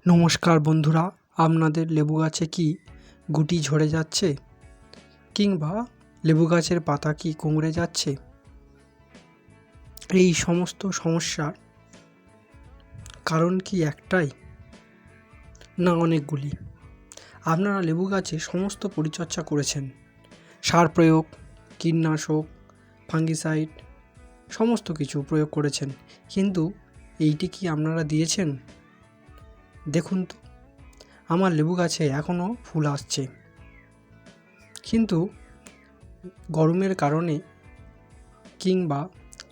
নমস্কার বন্ধুরা, আপনাদের লেবু গাছে কি গুটি ঝরে যাচ্ছে কিংবা লেবু গাছের পাতা কি কুঁকড়ে যাচ্ছে? এই সমস্ত সমস্যার কারণ কি একটাই না অনেকগুলি? আপনারা লেবু গাছে সমস্ত পরিচর্যা করেছেন, সার প্রয়োগ, কীটনাশক, ফাঙ্গিসাইড সমস্ত কিছু প্রয়োগ করেছেন, কিন্তু এইটি কি আপনারা দিয়েছেন? দেখুন তো, আমার লেবু গাছে এখনও ফুল আসছে, কিন্তু গরমের কারণে কিংবা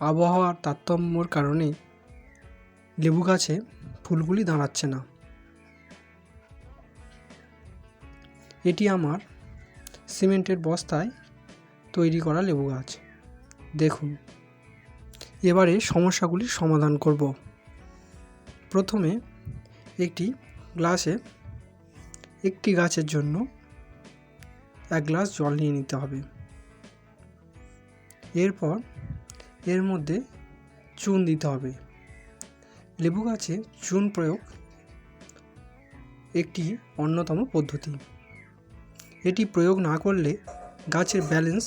আবহাওয়ার তারতম্যর কারণে লেবু গাছে ফুলগুলি দাঁড়াচ্ছে না। এটি আমার সিমেন্টের বস্তায় তৈরি করা লেবু গাছ। দেখুন, এবারে সমস্যাগুলির সমাধান করব। প্রথমে একটি গ্লাসে একটি গাছের জন্য 1 গ্লাস জল নিয়ে নিতে হবে। এরপর এর মধ্যে চুন দিতে হবে। লেবু গাছে চুন প্রয়োগ একটি অন্যতম পদ্ধতি। এটি প্রয়োগ না করলে গাছের ব্যালেন্স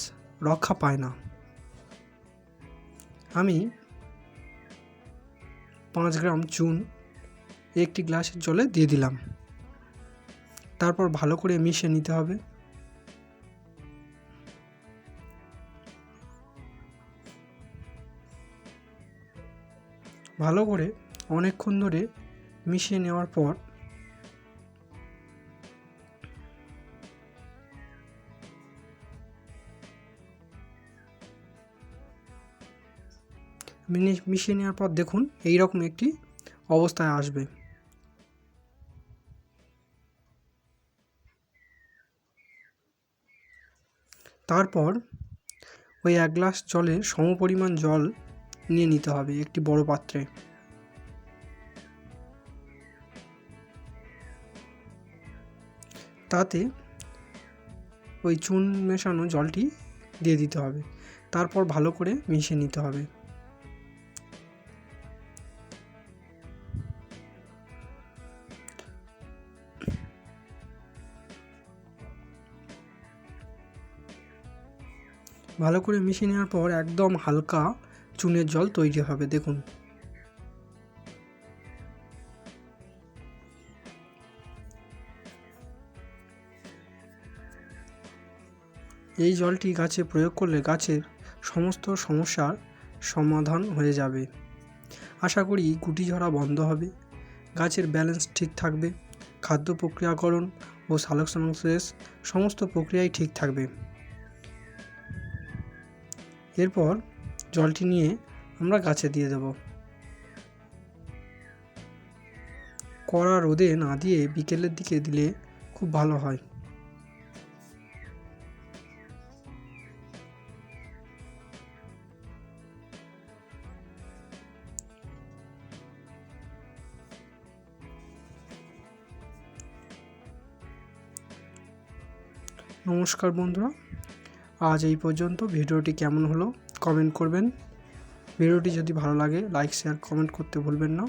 রক্ষা পায় না। আমি 5 গ্রাম চুন একটি গ্লাসের জলে দিয়ে দিলাম। তারপর ভালো করে মিশিয়ে নিতে হবে। ভালো করে অনেকক্ষণ ধরে মিশিয়ে নেওয়ার পর মিশিয়ে নেওয়ার পর দেখুন এই রকম একটি অবস্থায় আসবে। তারপর ওই 1 গ্লাস জলের সমপরিমাণ জল নিয়ে নিতে হবে একটি বড় পাত্রে। তাতে ওই চুন মেশানো জলটি দিয়ে দিতে হবে। তারপর ভালো করে মিশিয়ে নিতে হবে। ভালো করে মিশিয়ে নেওয়ার পর একদম হালকা চুনের জল তৈরি হবে। দেখুন, এই জলটি গাছে প্রয়োগ করলে গাছের সমস্ত সমস্যার সমাধান হয়ে যাবে। আশা করি গুটি ঝরা বন্ধ হবে, গাছের ব্যালেন্স ঠিক থাকবে, খাদ্য প্রক্রিয়াকরণ ও সালোকসংশ্লেষ সমস্ত প্রক্রিয়াই ঠিক থাকবে। এরপর জলটি নিয়ে আমরা গাছে দিয়ে দেব। কড়া রোদে না দিয়ে বিকেলের দিকে দিলে খুব ভালো হয়। নমস্কার বন্ধুরা, আজ এই পর্যন্ত। ভিডিওটি কেমন হলো কমেন্ট করবেন। ভিডিওটি যদি ভালো লাগে লাইক, শেয়ার, কমেন্ট করতে ভুলবেন না।